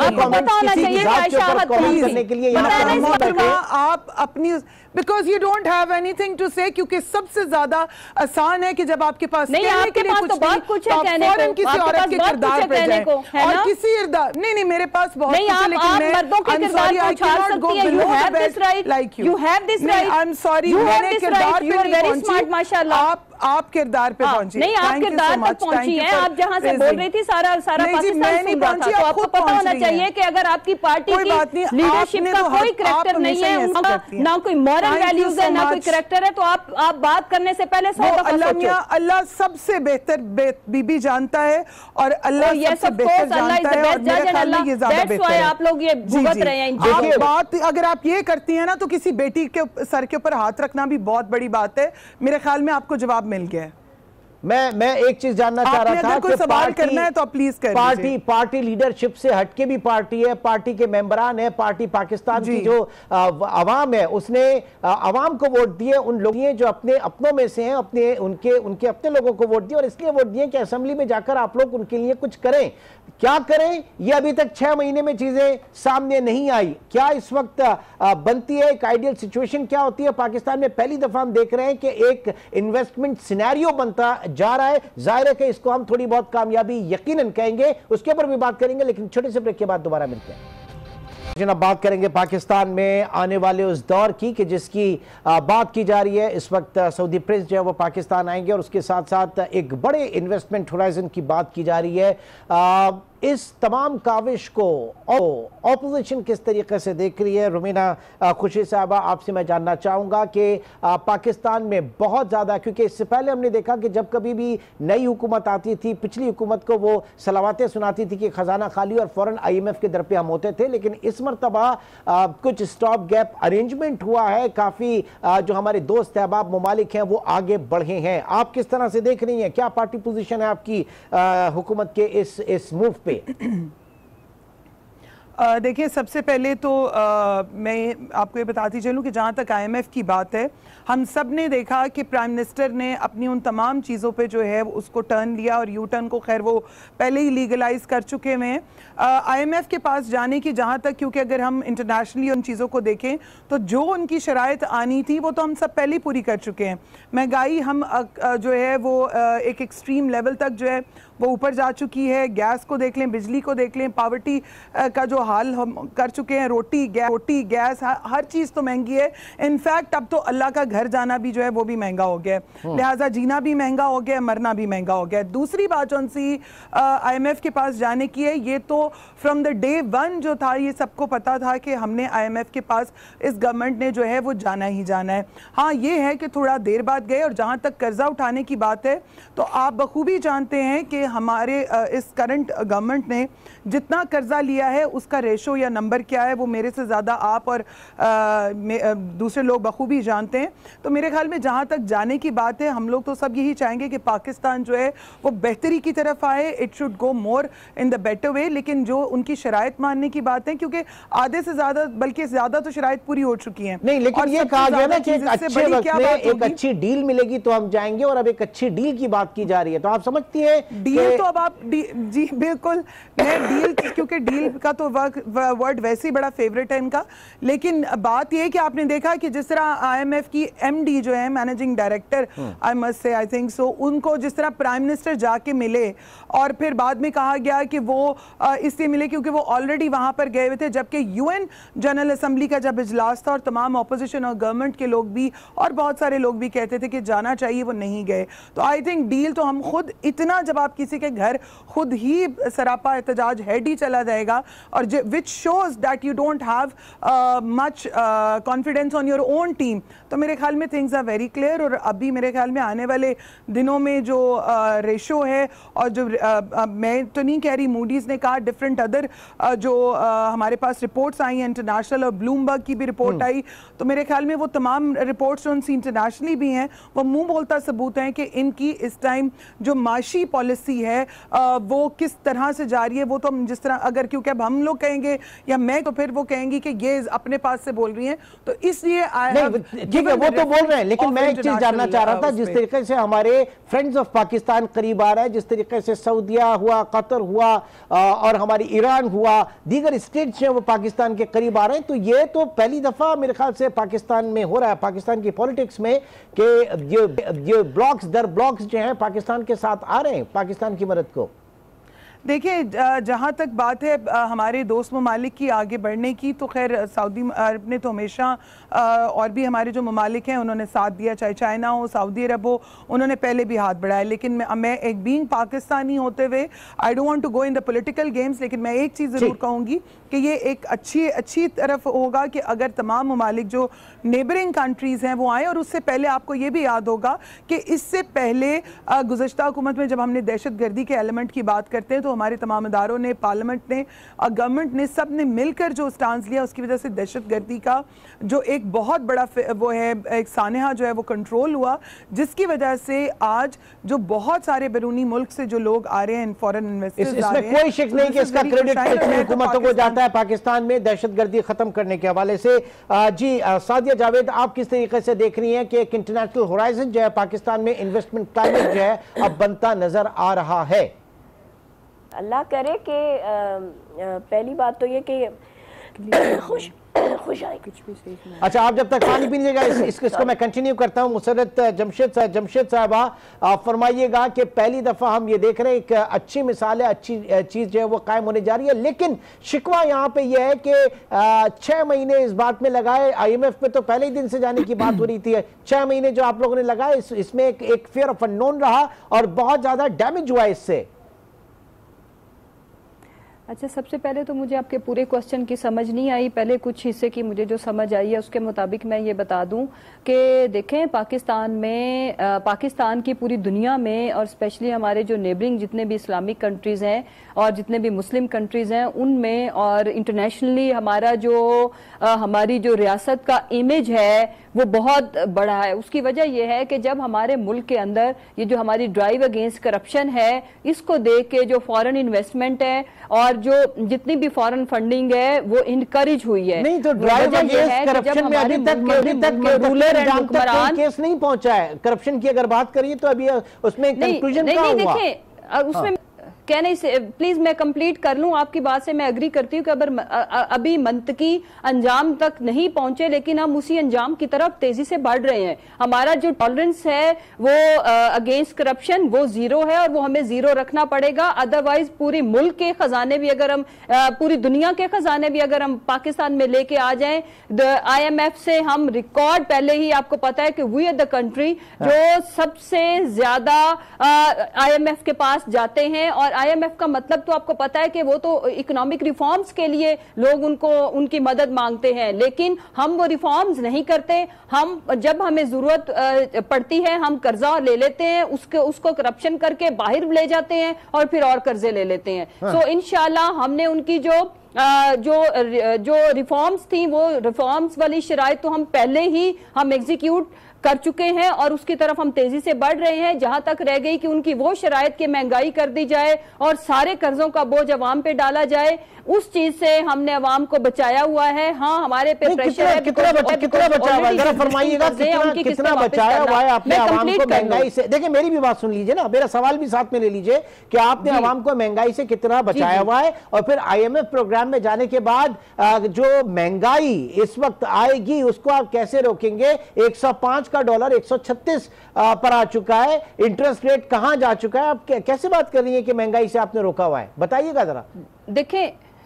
आपको पता होना चाहिए कि आयशा आप अपनी, because you don't have anything to say, क्योंकि सबसे ज्यादा आसान है कि जब आपके पास नहीं, आपके पास तो बहुत कुछ है कहने को, किसी औरत के किरदार पे जाए और किसी नहीं, मेरे पास बहुत नहीं, आप मर्दों के किरदार को उछाल सकती हैं। You have this right, you have this right. I am sorry, मैंने किरदार पे नहीं पहुंची, आप किरदार पे पहुंची। नहीं, आप किरदार तक पहुंची हैं, आप जहां से बोल रही थी सारा पाकिस्तान सुन रहा था। तो आपको पता होना चाहिए कि अगर आपकी पार्टी की लीडरशिप का कोई करैक्टर नहीं है, ना कोई मॉरल वैल्यूज है, ना कोई करैक्टर है, तो आप बात करने से पहले 100 दफा सोचो। अल्लाह सबसे बेहतर बीबी जानता है और अल्लाह सबसे बेहतर जानता है, और मेरे ख्याल में ये ज्यादा बेहतर है। आप लोग ये भुगत रहे हैं। आप बात अगर आप ये करती हैं ना तो किसी बेटी के सर के ऊपर हाथ रखना भी बहुत बड़ी बात है। मेरे ख्याल में आपको जवाब मिल गया है। मैं एक चीज जानना चाह रहा था कि सवाल करना है तो प्लीज कर पार्टी लीडरशिप से हटके भी पार्टी है, पार्टी के मेंबरान है, पार्टी पाकिस्तान की जो अवाम है उसने अवाम को वोट दिए, उन लोगों जो अपने अपनों में से हैं, उनके अपने लोगों को वोट दिए, और इसलिए वोट दिए कि असेंबली में जाकर आप लोग उनके लिए कुछ करें। क्या करें, ये अभी तक 6 महीने में चीजें सामने नहीं आई। क्या इस वक्त बनती है एक आइडियल सिचुएशन? क्या होती है पाकिस्तान में? पहली दफा हम देख रहे हैं कि एक इन्वेस्टमेंट सिनेरियो बनता जा रहा है। जाहिर है कि इसको हम थोड़ी बहुत कामयाबी यकीनन कहेंगे, उसके ऊपर भी बात करेंगे, लेकिन छोटे से ब्रेक के बाद दोबारा मिलते हैं। अब बात करेंगे पाकिस्तान में आने वाले उस दौर की कि जिसकी बात की जा रही है। इस वक्त सऊदी प्रिंस जो है वो पाकिस्तान आएंगे और उसके साथ साथ एक बड़े इन्वेस्टमेंट होराइजन की बात की जा रही है। इस तमाम काविश को ऑपोजिशन किस तरीके से देख रही है? रुमीना खुशी साहबा, आपसे मैं जानना चाहूँगा कि पाकिस्तान में बहुत ज़्यादा, क्योंकि इससे पहले हमने देखा कि जब कभी भी नई हुकूमत आती थी, पिछली हुकूमत को वो सलावातें सुनाती थी कि ख़जाना खाली और फ़ौरन IMF के दर पे हम होते थे, लेकिन इस मरतबा कुछ स्टॉप गैप अरेंजमेंट हुआ है, काफ़ी जो हमारे दोस्त अहबाब ममालिक हैं वो आगे बढ़े हैं। आप किस तरह से देख रही हैं? क्या पार्टी पोजीशन है आपकी हुकूमत के इस मूव पे? देखिए, सबसे पहले तो मैं आपको ये बताती चलूँ कि जहाँ तक IMF की बात है, हम सब ने देखा कि प्राइम मिनिस्टर ने अपनी उन तमाम चीज़ों पे जो है उसको टर्न लिया, और यू टर्न को खैर वो पहले ही लीगलाइज कर चुके हैं। IMF के पास जाने की जहाँ तक, क्योंकि अगर हम इंटरनेशनली उन चीज़ों को देखें तो जो उनकी शराइत आनी थी वो तो हम सब पहले ही पूरी कर चुके हैं। महंगाई हम जो है वो एक एक्सट्रीम लेवल तक जो है वो ऊपर जा चुकी है। गैस को देख लें, बिजली को देख लें, पावर्टी का जो हाल हम कर चुके हैं, रोटी गैस हर चीज़ तो महंगी है। इनफैक्ट अब तो अल्लाह का घर जाना भी जो है वो भी महंगा हो गया है, लिहाजा जीना भी महंगा हो गया, मरना भी महंगा हो गया। दूसरी बात जो सी IMF के पास जाने की है, ये तो फ्रॉम द डे वन जो था ये सबको पता था कि हमने IMF के पास, इस गवर्नमेंट ने जो है वो जाना ही जाना है। हाँ, ये है कि थोड़ा देर बाद गए। और जहाँ तक कर्जा उठाने की बात है तो आप बखूबी जानते हैं कि हमारे इस करंट गवर्नमेंट ने जितना कर्जा लिया है उसका रेशो या नंबर क्या है वो मेरे से ज़्यादा आप और दूसरे लोग बखूबी जानते हैं। तो मेरे ख्याल में जहाँ तक जाने की बात है, हम लोग तो सब यही चाहेंगे कि पाकिस्तान जो है वो बेहतरी की तरफ आए, it should go more in the better way. लेकिन जो उनकी शराइत मानने की बात है, क्योंकि आधे से ज़्यादा बल्कि ज़्यादा तो शराइत पूरी हो चुकी हैं। नहीं, लेकिन ये कहा गया ना कि एक अच्छे वक्त में एक अच्छी डील मिलेगी तो हम जाएंगे, और अब एक अच्छी डील की बात की जा रही है। तो आप समझती हैं डील तो अब आप जी बिल्कुल, मैं डील, क्योंकि डील का तो वर्ड वैसे ही बड़ा फेवरेट है इनका। लेकिन बात यह है कि आपने देखा कि जिस तरह IMF की MD जो है, managing director, I must say, I think so, उनको जिस तरह प्राइम मिनिस्टर जाके मिले और फिर बाद में कहा गया कि वो इसलिए मिले क्योंकि वो ऑलरेडी वहां पर गए हुए थे, जबकि UN जनरल असेंबली का जब इजलास था और तमाम ऑपोजिशन और गवर्नमेंट के लोग भी और बहुत सारे लोग भी कहते थे कि जाना चाहिए, वो नहीं गए। तो आई थिंक डील तो हम खुद इतना, जब आप किसी के घर खुद ही सरापा एहतजाज हेड ही चला जाएगा, और which shows that you don't have much confidence on your own team, तो मेरे ख्याल में थिंग्स आर वेरी क्लियर। और अभी मेरे ख्याल में आने वाले दिनों में जो रेशो है, और जो मैं तो नहीं कह रही, मूडीज ने कहा, डिफरेंट अदर जो हमारे पास रिपोर्ट्स आई हैं इंटरनेशनल, और ब्लूमबर्ग की भी रिपोर्ट आई, तो मेरे ख्याल में वो तमाम रिपोर्ट्स जो इंटरनेशनली भी हैं वो मुंह बोलता सबूत हैं कि इनकी इस टाइम जो माशी पॉलिसी है वो किस तरह से जा रही है। वो तो जिस तरह, अगर क्योंकि अब हम लोग कहेंगे या मैं, तो फिर वो कहेंगी कि ये अपने पास से बोल रही हैं, तो इसलिए ठीक है, वो तो बोल रहे हैं, लेकिन मैं एक चीज जानना चाह रहा था, जिस तरीके से हमारे फ्रेंड्स ऑफ पाकिस्तान करीब आ रहा है, जिस तरीके से सऊदिया हुआ, कतर हुआ और हमारी ईरान हुआ, दीगर स्टेट्स हैं वो पाकिस्तान के करीब आ रहे हैं, तो ये तो पहली दफा मेरे ख्याल से पाकिस्तान में हो रहा है, पाकिस्तान की पॉलिटिक्स में, कि ये ब्लॉक्स दर ब्लॉक्स जो हैं पाकिस्तान के साथ आ रहे हैं, पाकिस्तान की मदद को। देखिए, जहाँ तक बात है हमारे दोस्त ममालिक की आगे बढ़ने की, तो खैर सऊदी अरब ने तो हमेशा और भी हमारे जो ममालिक हैं उन्होंने साथ दिया, चाहे चाइना हो, सऊदी अरब हो, उन्होंने पहले भी हाथ बढ़ाया। लेकिन मैं एक बीइंग पाकिस्तानी होते हुए, I don't want to go in the political games, लेकिन मैं एक चीज़ ज़रूर कहूँगी कि ये एक अच्छी तरफ होगा कि अगर तमाम ममालिक जो नेबरिंग कंट्रीज़ हैं वो आए। और उससे पहले आपको ये भी याद होगा कि इससे पहले गुज़श्ता हुकूमत में जब हमने दहशत गर्दी के एलिमेंट की बात करते हैं, तो हमारे तमाम इदारों ने, पार्लियामेंट ने और गवर्नमेंट ने, सब ने मिलकर जो स्टांस लिया, उसकी वजह से दहशत गर्दी का जो एक बहुत बड़ा वो है, एक सानहा जो है वो कंट्रोल हुआ, जिसकी वजह से आज जो बहुत सारे बैरूनी मुल्क से जो लोग आ रहे हैं, फॉरेन इन्वेस्टर्स आ रहे हैं, कोई शक नहीं कि इसका क्रेडिट पिछली हुकूमतों को जाता है पाकिस्तान में दहशतगर्दी खत्म करने के हवाले से। जी सादिया जावेद, आप किस तरीके से देख रही हैं कि एक इंटरनेशनल होराइजन जो है पाकिस्तान में, इन्वेस्टमेंट क्लाइमेट जो है अब बनता नजर आ रहा है? अल्लाह करे कि पहली बात तो ये कि खुश आई कुछ भी सही। अच्छा, आप जब तक पानी पीजिएगा, इसको मैं कंटिन्यू करता हूं। मुसरत जमशेद साहबा, फरमाइएगा कि पहली दफा हम ये देख रहे हैं, एक अच्छी मिसाल है, अच्छी चीज जो है वो कायम होने जा रही है, लेकिन शिकवा यहाँ पे यह है कि 6 महीने इस बात में लगाए, IMF पे तो पहले ही दिन से जाने की बात हो रही थी, 6 महीने जो आप लोगों ने लगाए, इसमें एक फियर ऑफ अननोन रहा और बहुत ज्यादा डैमेज हुआ इससे। अच्छा, सबसे पहले तो मुझे आपके पूरे क्वेश्चन की समझ नहीं आई। पहले कुछ हिस्से की मुझे जो समझ आई है उसके मुताबिक मैं ये बता दूं कि देखें, पाकिस्तान में पाकिस्तान की पूरी दुनिया में और स्पेशली हमारे जो नेबरिंग जितने भी इस्लामिक कंट्रीज़ हैं और जितने भी मुस्लिम कंट्रीज़ हैं उनमें और इंटरनेशनली हमारी जो रियासत का इमेज है वो बहुत बड़ा है। उसकी वजह यह है कि जब हमारे मुल्क के अंदर ये जो हमारी ड्राइव अगेंस्ट करप्शन है, इसको देख के जो फॉरेन इन्वेस्टमेंट है और जो जितनी भी फॉरेन फंडिंग है वो इनकरेज हुई है। नहीं तो ड्राइव अगेंस्ट करप्शन में अभी तक रूलर एंड हुक्मरान केस नहीं पहुंचा है। करप्शन की अगर बात करिए तो अभी उसमें कंक्लूजन क्या हुआ? देखिए उसमें कहने से प्लीज मैं कंप्लीट कर लूं, आपकी बात से मैं एग्री करती हूँ कि अगर अभी मंतकी अंजाम तक नहीं पहुंचे लेकिन हम उसी अंजाम की तरफ तेजी से बढ़ रहे हैं। हमारा जो टॉलरेंस है वो अगेंस्ट करप्शन वो जीरो है और वो हमें जीरो रखना पड़ेगा। अदरवाइज पूरी मुल्क के खजाने भी अगर हम पूरी दुनिया के खजाने भी अगर हम पाकिस्तान में लेके आ जाएं, IMF से हम रिकॉर्ड पहले ही आपको पता है कि वी आर द कंट्री जो सबसे ज्यादा IMF के पास जाते हैं। और IMF का मतलब तो आपको पता है कि वो तो इकोनॉमिक रिफॉर्म्स के लिए लोग उनकी मदद मांगते हैं, लेकिन हम वो रिफॉर्म्स नहीं करते। हम जब हमें जरूरत पड़ती है हम कर्जा ले लेते हैं, उसको करप्शन करके बाहर ले जाते हैं और फिर और कर्जे ले लेते हैं। सो इंशाल्लाह हमने उनकी जो रिफॉर्म्स थी वो रिफॉर्म्स वाली शराइत तो हम पहले ही हम एग्जीक्यूट कर चुके हैं और उसकी तरफ हम तेजी से बढ़ रहे हैं। जहां तक रह गई कि उनकी वो शराइत की महंगाई कर दी जाए और सारे कर्जों का बोझ अवाम पे डाला जाए, उस चीज से हमने अवाम को बचाया हुआ है। हाँ, हमारे पे प्रेशर है। कितना बचाया हुआ है जरा फरमाइएगा, कितना बचाया हुआ है आपने अवाम को महंगाई से? देखिए मेरी भी बात सुन लीजिए ना, मेरा सवाल भी साथ में ले लीजिए कि आपने अवाम को महंगाई से कितना बचाया हुआ है और फिर IMF प्रोग्राम में जाने के बाद जो महंगाई इस वक्त आएगी उसको आप कैसे रोकेंगे? 105 का डॉलर 136 पर आ चुका है, इंटरेस्ट रेट कहां जा चुका है, आप कैसे बात कर रही है कि महंगाई से आपने रोका हुआ है? बताइएगा जरा।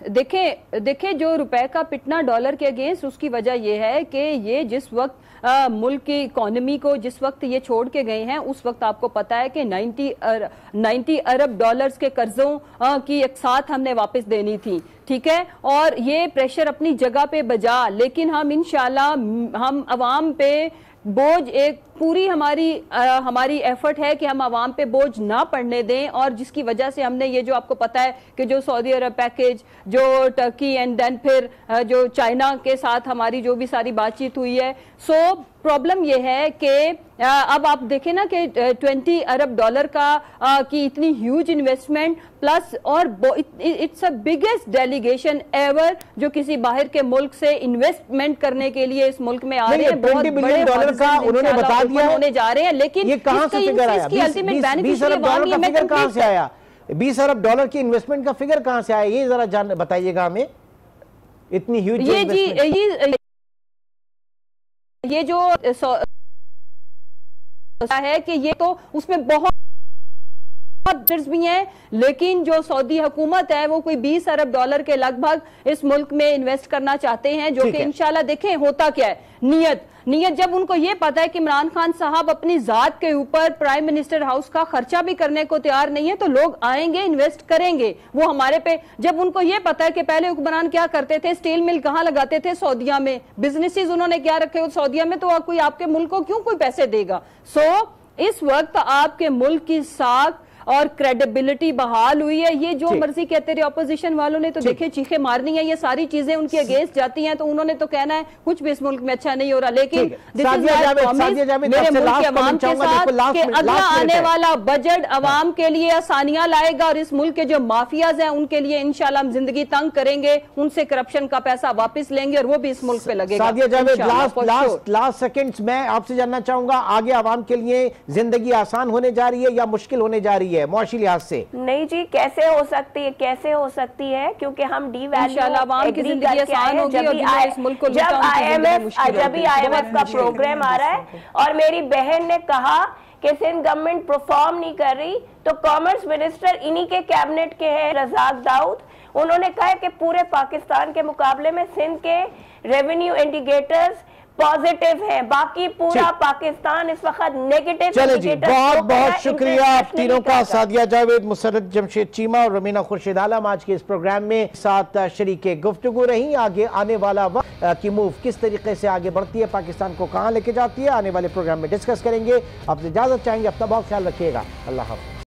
देखें जो रुपए का पिटना डॉलर के अगेंस्ट, उसकी वजह यह है कि ये जिस वक्त मुल्क की इकोनॉमी को जिस वक्त ये छोड़ के गए हैं उस वक्त आपको पता है कि 90 अरब डॉलर्स के कर्जों की एक साथ हमने वापस देनी थी, ठीक है। और ये प्रेशर अपनी जगह पे बजा, लेकिन हम इंशाल्लाह हम अवाम पे बोझ एक पूरी हमारी एफर्ट है कि हम आवाम पे बोझ ना पड़ने दें। और जिसकी वजह से हमने ये जो आपको पता है कि जो सऊदी अरब पैकेज, जो टर्की एंड देन फिर जो चाइना के साथ हमारी जो भी सारी बातचीत हुई है, सो प्रॉब्लम ये है कि अब आप देखें ना कि 20 अरब डॉलर की इतनी ह्यूज इन्वेस्टमेंट प्लस और it's a biggest delegation ever जो किसी बाहर के मुल्क से इन्वेस्टमेंट करने के लिए इस मुल्क में आ रहे हैं। $20 बिलियन का उन्होंने बता दिया होने जा रहे हैं, लेकिन ये कहां से फिगर आया? 20 अरब डॉलर का फिगर कहां से आया? 20 अरब डॉलर की इन्वेस्टमेंट का फिगर कहां से आया? ये जरा बताइएगा हमें, इतनी ह्यूज। ये जो है कि ये तो उसमें बहुत भी हैं, लेकिन जो सऊदी हुकूमत है वो कोई 20 अरब डॉलर के लगभग इस मुल्क में इन्वेस्ट करना चाहते हैं, जो कि इंशाल्लाह देखें होता क्या है। नियत जब उनको ये पता है कि इमरान खान साहब अपनी जात के ऊपर प्राइम मिनिस्टर हाउस का खर्चा भी करने को तैयार नहीं है, तो लोग आएंगे, इन्वेस्ट करेंगे वो हमारे पे। जब उनको ये पता है कि पहले हुक्मरान क्या करते थे, स्टील मिल कहाँ लगाते थे? सऊदिया में। बिजनेसेस उन्होंने क्या रखे हो सऊदिया में, तो कोई आपके मुल्क को क्यों कोई पैसे देगा? सो इस वक्त आपके मुल्क की साख और क्रेडिबिलिटी बहाल हुई है। ये जो मर्जी कहते रहे ऑपोजिशन वालों ने तो देखे चीखे मारनी है, ये सारी चीजें उनके अगेंस्ट जाती हैं, तो उन्होंने तो कहना है कुछ भी इस मुल्क में अच्छा नहीं हो रहा। लेकिन मेरे मुल्क के अवाम के साथ कि अगला आने वाला बजट अवाम के लिए आसानियां लाएगा और इस मुल्क के जो माफियाज हैं उनके लिए इंशाल्लाह हम जिंदगी तंग करेंगे, उनसे करप्शन का पैसा वापस लेंगे और वो भी इस मुल्क पे लगेगा। लास्ट सेकंड्स मैं आपसे जानना चाहूंगा, आगे अवाम के लिए जिंदगी आसान होने जा रही है या मुश्किल होने जा रही है मुआशी लिहाज से? नहीं जी, कैसे हो सकती है, क्योंकि हम डीवैल्यू जब IMF का प्रोग्राम आ रहा है और मेरी बहन ने कहा कि सिंध गवर्नमेंट परफॉर्म नहीं कर रही, तो कॉमर्स मिनिस्टर इन्हीं के कैबिनेट के हैं रजाक दाऊद, उन्होंने कहा कि पूरे पाकिस्तान के मुकाबले में सिंध के रेवेन्यू इंडिकेटर्स पॉजिटिव है, बाकी पूरा पाकिस्तान इस वक्त नेगेटिव। चले जी, बहुत बहुत शुक्रिया आप तीनों का, सादिया जावेद, मुसर्रत जमशेद चीमा और रमीना खुर्शीद आलम आज के इस प्रोग्राम में साथ शरीके गुफ्तगू रही। आगे आने वाला वक्त की मूव किस तरीके से आगे बढ़ती है, पाकिस्तान को कहां लेके जाती है, आने वाले प्रोग्राम में डिस्कस करेंगे। आपसे इजाजत चाहेंगे, अपना बहुत ख्याल रखिएगा। अल्लाह हाफ़िज़।